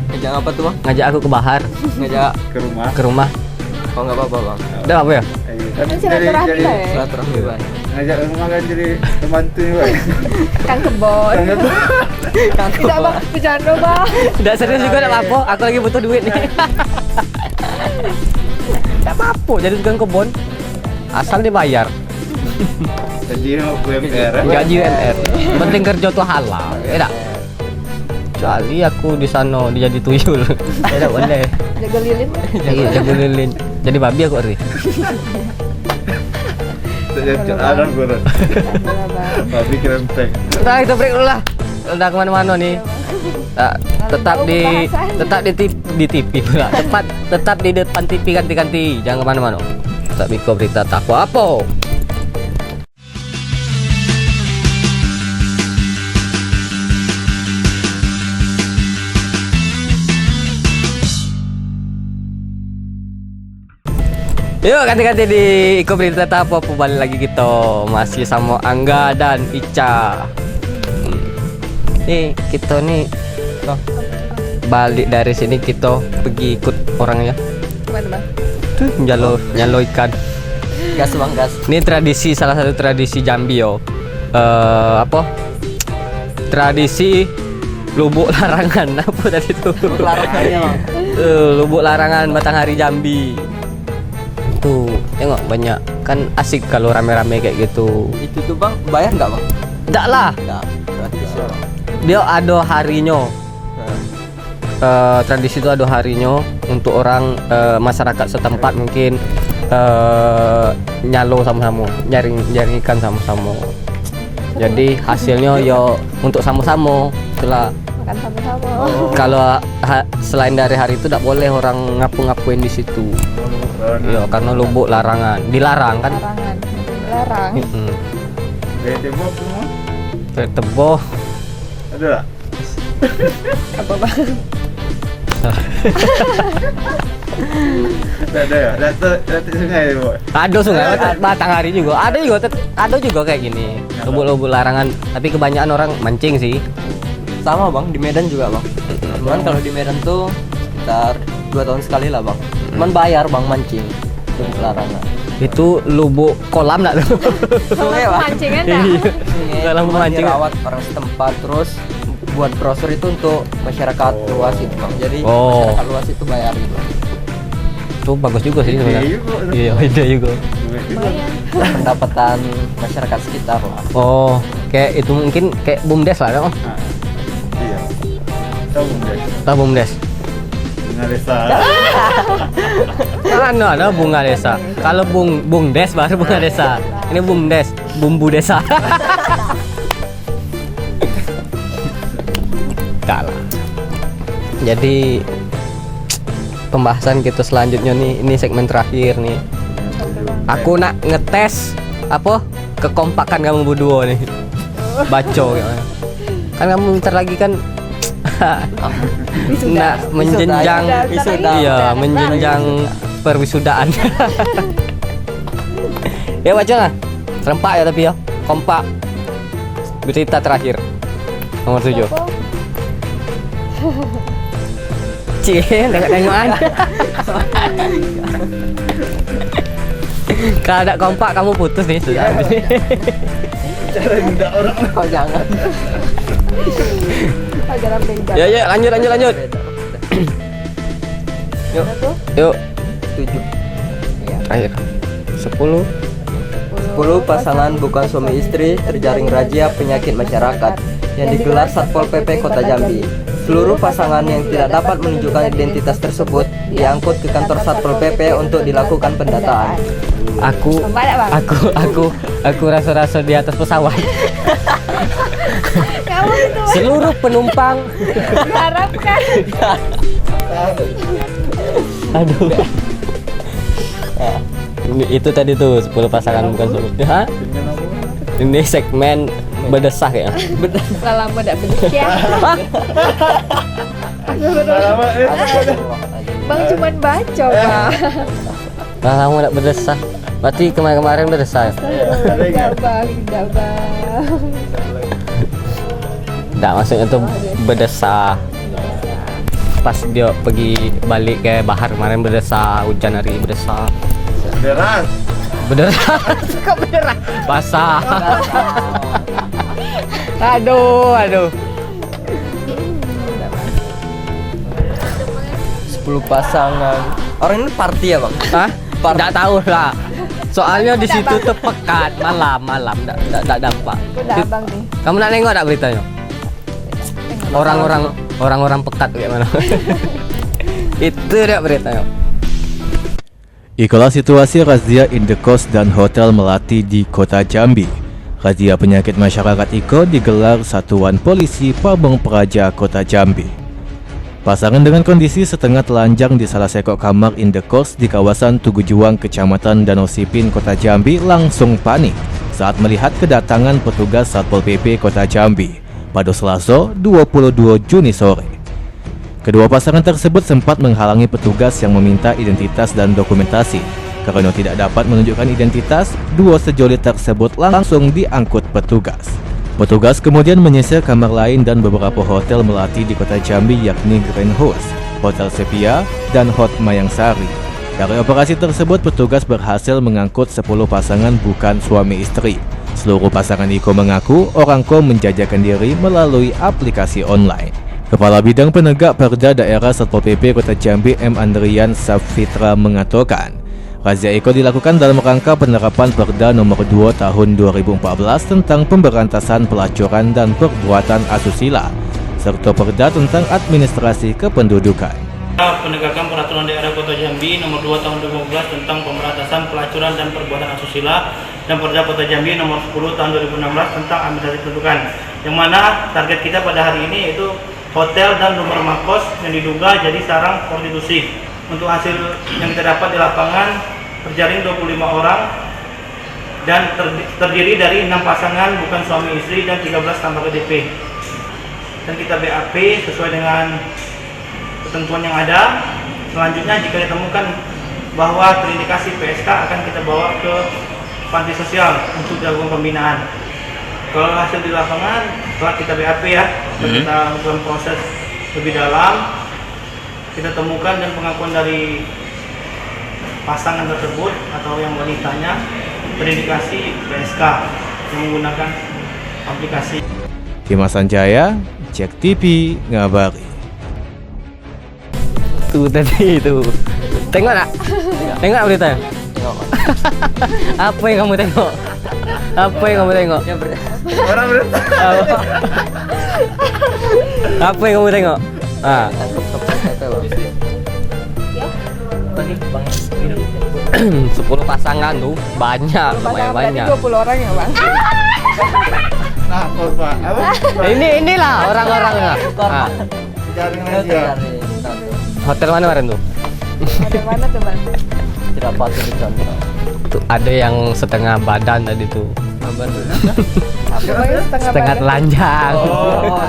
Ngajak apa tuh, Bang? Ngajak aku ke bahar. Ngajak ke rumah. Oh, enggak apa-apa, Bang. Udah apa ya? Silaturahmi lah ya. Silaturahmi Bang. Ngajak makan jadi pembantu ni Bang. Kang Kebon. Tidak bang, bercanda bang. Tidak serius juga nak apa. Aku lagi butuh duit nih. Tak apa jadi tukang kebun. Asal dibayar. Jadi UMR. Gaji UMR. Penting kerja tuh halal. Ya tak? Kecuali aku di sana dia jadi tuyul. Ya tak boleh. Jaga lilin. Iya, jaga lilin. Jadi babi aku hari. Ada guru. Babi kerempeng. Nah, kita break dulu lah. Udah kemana-mana nih. Tetap di TV pula. Tetap di depan TV ganti-ganti. Jangan kemana-mana. Tetap Biko Berita Takwa apa? Yuk ganti-ganti di Iko Berita Takwa. Balik lagi kita masih sama Angga dan Ica. Nih kita nih balik dari sini kita pergi ikut orangnya. Mana bang? Tuh nyalo ikan. Gas bang, gas. Ini tradisi, salah satu tradisi Jambi yo. Apa? Tradisi lubuk larangan. Apa tadi itu? Lubuk larangannya bang. Lubuk larangan Batanghari Jambi. Tuh tengok banyak kan asik kalau rame-rame kayak gitu. Itu tuh bang, bayar nggak bang? Enggak lah. Nggak, gratis ya bang. Dia ada harinya. Tradisi itu ada harinya untuk orang masyarakat setempat mungkin nyalo sama-sama, nyaring ikan sama-sama. Jadi hasilnya ya untuk sama-sama itulah. Makan sama-sama. Kalau selain dari hari itu tidak boleh orang ngapu-ngapuin di situ. Ya karena lubuk larangan, dilarang kan? Larangan, larang. Teboh semua. Teboh. Ada tak? Apa bang? Tak ada ya? Datuk sungai tu boy. Ada sungai Batanghari juga. Ada juga kayak gini. Lubuk-lubuk larangan, tapi kebanyakan orang mancing sih. Sama bang, di Medan juga bang. Cuman kalau di Medan tuh sekitar 2 tahun sekali lah bang. Cuman bayar bang mancing. Lubuk larangan. Itu lubuk kolam enggak tuh? Sungai bang. Mancingan tak? Dalam Cuman mancing. dirawat orang setempat, terus buat brosur itu untuk masyarakat luas itu bang. Jadi masyarakat luas itu bayar gitu. Itu bagus juga sih sebenarnya. Iya, ide juga. Pendapatan masyarakat sekitar lah. Oh, kayak itu mungkin kayak BUMDes lah kan? Iya. Tahu BUMDes. Tahu BUMDes. Bunga desa. Ada bunga desa. Kalau BUMDes baru bunga desa. Ini BUMDes, bumbu desa. Kalah. Jadi pembahasan kita selanjutnya nih, ini segmen terakhir nih. Aku nak ngetes apa kekompakan kamu berdua nih. Baco ya. Kan kamu bentar lagi kan nak menjenjang iya, menjenjang perwisudaan. Ya baca lah. Serempak ya tapi ya. Kompak. Berita terakhir. Nomor 7. Cih, tengok-tengokan. Kalau ada kompak kamu putus nih sudah. Cara minta orang. Oh jangan. Ajaran beda. Ya lanjut. Yuk. 7. Terakhir. 10 pasangan bukan suami istri terjaring razia penyakit masyarakat yang digelar Satpol PP Kota Jambi. Seluruh pasangan yang tidak dapat menunjukkan identitas tersebut diangkut ke kantor Satpol PP untuk dilakukan pendataan. Aku rasa-rasa di atas pesawat. Kamu itu Seluruh penumpang diharapkan. Aduh. Itu tadi tuh 10 pasangan bukan suami. Hah? Ini segmen bedesah ya. Lama tak bedes ya. Bang cuman baca bang. Lama tak bedesah. Berarti kemarin berdesah. Tidak bang. Enggak, maksudnya tuh berdesah. Pas dia pergi balik ke bahar kemarin berdesah, hujan hari berdesah. Deras. Beneran? Kok beneran? Basah. Aduh. 10 pasangan. Orang ini party ya bang? Hah? Nggak tahu lah. Soalnya di situ tuh pekat malam. Nggak dapat. Udah abang nih. Kamu nak nengok tak beritanya? Orang-orang pekat kayak mana? Itu dia beritanya. Ikulah situasi razia indekos dan hotel melati di Kota Jambi. Razia penyakit masyarakat Iko digelar Satuan Polisi Pamong Praja Kota Jambi. Pasangan dengan kondisi setengah telanjang di salah sekok kamar indekos di kawasan Tugu Juang, Kecamatan Danau Sipin, Kota Jambi langsung panik saat melihat kedatangan petugas Satpol PP Kota Jambi pada Selasa 22 Juni sore. Kedua pasangan tersebut sempat menghalangi petugas yang meminta identitas dan dokumentasi. Karena tidak dapat menunjukkan identitas, dua sejoli tersebut langsung diangkut petugas. Petugas kemudian menyisir kamar lain dan beberapa hotel melati di Kota Jambi yakni Grand House, Hotel Sepia, dan Hot Mayang Sari. Dari operasi tersebut, petugas berhasil mengangkut 10 pasangan bukan suami istri. Seluruh pasangan Iko mengaku orangko menjajakan diri melalui aplikasi online. Kepala Bidang Penegak Perda Daerah Satpol PP Kota Jambi M. Andrian Safitra mengatakan, razia Iko dilakukan dalam rangka penerapan Perda Nomor 2 Tahun 2014 tentang pemberantasan pelacuran dan perbuatan asusila, serta Perda tentang administrasi kependudukan. Penegakan Peraturan Daerah Kota Jambi Nomor 2 Tahun 2015 tentang pemberantasan pelacuran dan perbuatan asusila dan Perda Kota Jambi Nomor 10 Tahun 2016 tentang administrasi kependudukan. Yang mana target kita pada hari ini yaitu hotel dan rumah kos yang diduga jadi sarang prostitusi. Untuk hasil yang kita dapat di lapangan terjaring 25 orang dan terdiri dari 6 pasangan bukan suami istri dan 13 tambah KDP. Dan kita BAP sesuai dengan ketentuan yang ada. Selanjutnya jika ditemukan bahwa terindikasi PSK akan kita bawa ke panti sosial untuk dilakukan pembinaan. Kalau hasil di lapangan setelah kita BAP ya, kita lakukan proses lebih dalam, kita temukan dan pengakuan dari pasangan tersebut atau yang wanitanya terindikasi PSK yang menggunakan aplikasi. Dimas Sanjaya, Cek TV, ngabari. Tuh tadi itu. Tengok nak? Tengok beritanya? Tengok. Apa yang kamu tengok? Apa yang kamu tengok? Orang berita. Apa yang kamu tengok? Ah. 10 pasangan tuh banyak, lumayan banyak. 20 orang ya bang? Nah, korban apa? Inilah orang-orangnya. Ah. Hotel mana kemarin tuh? Hotel mana tuh bang? Tidak patut dicontoh. Tuh ada yang setengah badan tadi tuh. Setengah telanjang. Oh,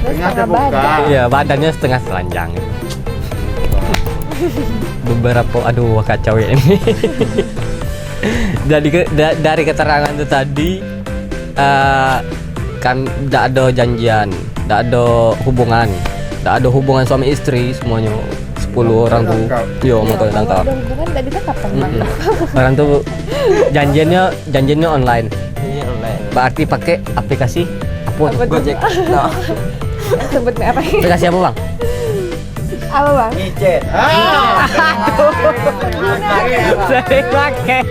setengah badan. Iya, badannya setengah telanjang. Beberapa aduh kacau ya ini. Dari keterangan itu tadi kan tidak ada janjian, tidak ada hubungan suami istri, semuanya 10 orang tuh. Yo mau tangkap. Hubungan tidak ditangkap kan bang? Orang tuh janjiannya online. Iya online. Berarti pakai aplikasi apa? Gojek. Sebutnya apa? Aplikasi apa bang? Apa bang? Micet. Sering pakai.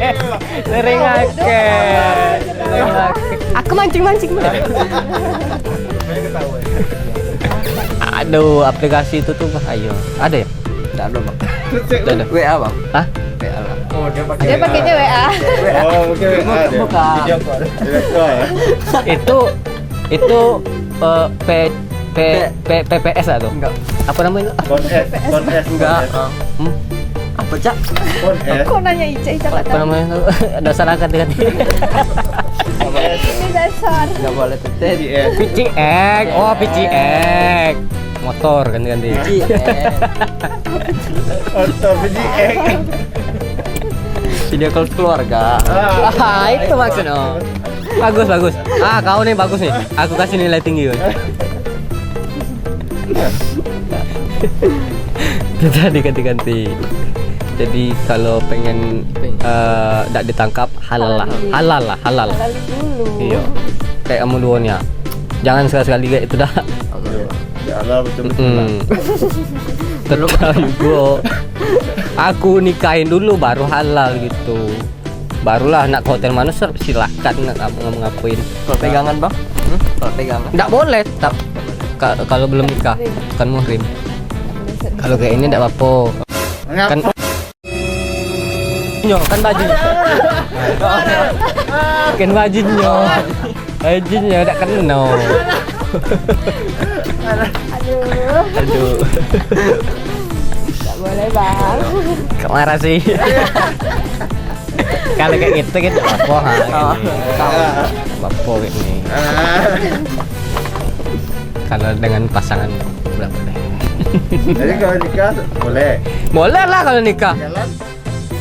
Aku mancing. Aduh, aplikasi itu tuh ayo. Ada ya? Tidak ada bang. Ada. WA bang. Hah? WA lah. Oh, dia Dia pakainya WA. Oh, mungkin WA. Bukan. Itu PPS atau? Enggak. Apa namanya? Kon S. Enggak. Apa cak? Kon S. Kok nanya Ica Apa namanya? Dasar angkat ganti. Ini dasar. Enggak boleh teteh. PCX. Oh, PCX. Motor ganti-ganti. Motor PCX. Video call keluarga. Itu maksudnya. Bagus. Kau nih bagus nih. Aku kasih nilai tinggi. Kita diganti-ganti. Jadi kalau pengen tidak ditangkap halal lah. Halal dulu. Iya. Kayak kamu duonya. Jangan sekali-sekali kayak itu dah. Ya Allah betul-betul. Tetap juga. Aku nikahin dulu baru halal gitu. Barulah nak ke hotel mana silakan nak ngapain. Kalau pegangan bang? Kalau pegangan? Nggak boleh. Kalau belum nikah kan muhrim. Kalau kayak ini nggak apa-apa. Kan kan bajunya. Kan bajunya. Bajunya udah kena. Aduh. Nggak boleh bang. Kemana sih? Kalau kayak gitu kita apa bapo ini. Kalau dengan pasangan nggak boleh. Jadi kalau nikah boleh. Boleh lah kalau nikah.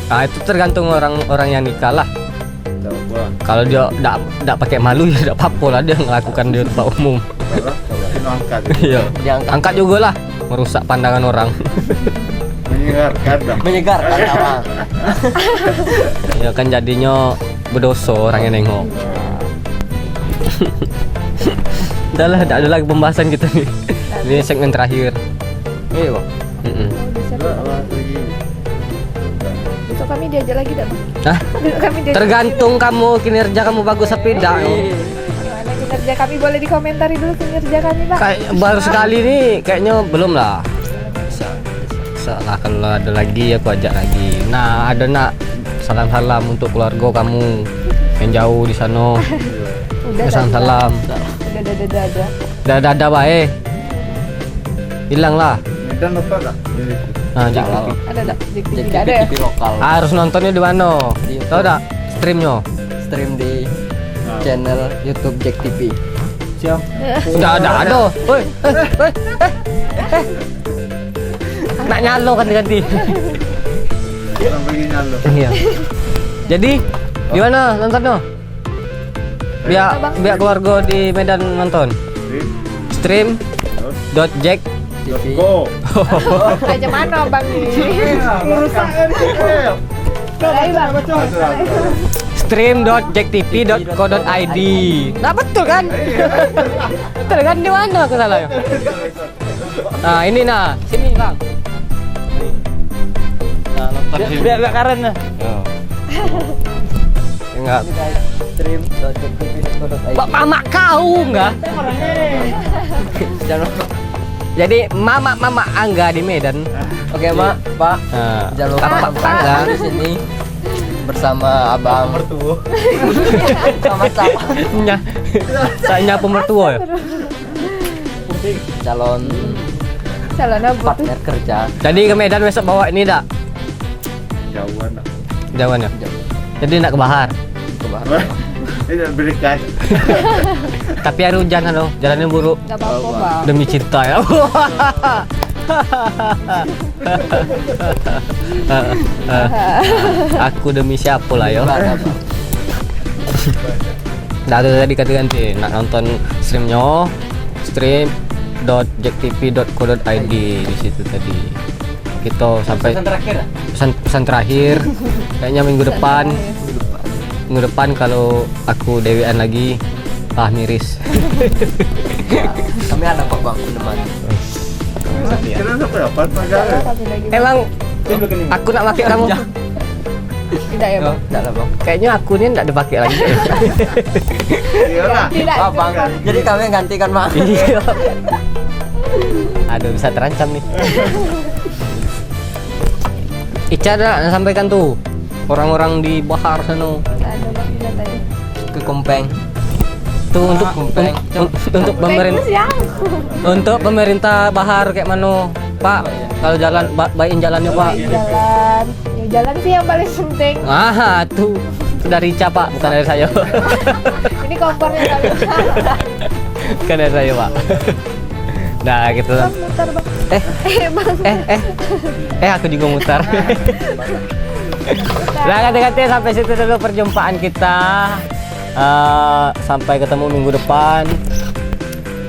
Nah itu tergantung orang yang nikah lah. Kalau dia tidak pakai malu ya tidak apa-apa lah dia melakukan di tempat umum. Iya. Angkat juga lah merusak pandangan orang. Menyegarkan awang. Ya kan jadinya berdosa orang yang nengok. Udah lah, tidak ada lagi pembahasan kita nih. Ini segmen terakhir. Iya bang. Besok kami diajak lagi dah bang. Hah? Besok kami diajak Tergantung kamu kinerja kamu bagus apa tidak. Gimana kinerja kami, boleh dikomentari dulu kinerja kami bang. Kayak baru sekali nih kayaknya belum lah. Lah kalau ada lagi aku ajak lagi. Nah ada nak salam-salam untuk keluarga kamu yang jauh di sana. Udah Salam. Udah baik. Hilang lah. Dan lupa tak? Nah, Jangan. Ada tak? Tidak ada ya? TV lokal. harus nontonnya di mana? Tahu tak? Streamnya? Stream di channel YouTube Jack TV. Siap. Udah ada. Woi. Nak nyalo kan ganti. Iya. Jadi gimana nontonnya? Biar keluarga di Medan nonton. Stream.jack Go. Kayak mana bang ini? Stream.jacktv.co.id. Nah betul kan? Betul kan, di mana aku salah ya? Nah ini nah, sini bang. Nah nonton biar keren nah. Enggak. Bapak mak kau enggak? Jadi mama Angga di Medan. Oke mak, pak. Jangan lupa tangga di sini bersama abang mertua. Sama-sama. Saya nyapu mertua ya. Calon apa tuh? partner kerja. Jadi ke Medan besok bawa ini dak? Jauhan ya. Jadi nak ke Bahar. Ini berikan. Tapi hari hujan kan loh, jalannya buruk. Gak apa-apa bang. Demi cinta ya. Aku demi siapa lah ya. Nah itu tadi ganti nak nonton streamnya stream.jacktv.co.id di situ tadi. Kita sampai pesan terakhir kayaknya minggu depan kalau aku dewean lagi miris. Kami ada kok bang teman. Emang aku nak pakai kamu? Tidak ya bang? Tidak lah bang. Kayaknya aku ini tidak dipakai lagi. Tidak bang. Jadi kami yang gantikan mak. Iya. Aduh bisa terancam nih. Ica nak sampaikan tuh orang-orang di Bahar sana. Ke Kompeng. Tuh untuk pemerintah Bahar kayak mana Pak? Kalau jalan baikin jalannya Pak. Jalan sih yang paling penting. Tuh dari Ica Pak, bukan dari saya. Ini kompornya kali. Bukan dari saya Pak. Nah gitu. Mutar bang. Aku juga mutar. Nah ganti-ganti sampai situ dulu perjumpaan kita. Sampai ketemu minggu depan.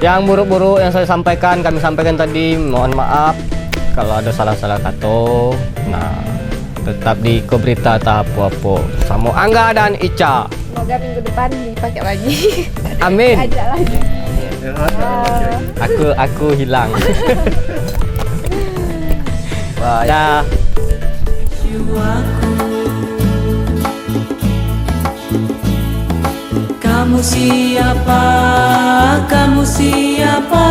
Yang buruk-buruk yang saya sampaikan kami sampaikan tadi, mohon maaf kalau ada salah-salah kata. Nah Tetap di Kobrita tak apa-apa. Sama Angga dan Ica. Semoga minggu depan dipakai lagi. Amin. Ajak lagi. Aku hilang. Dah. Kamu siapa? Kamu siapa?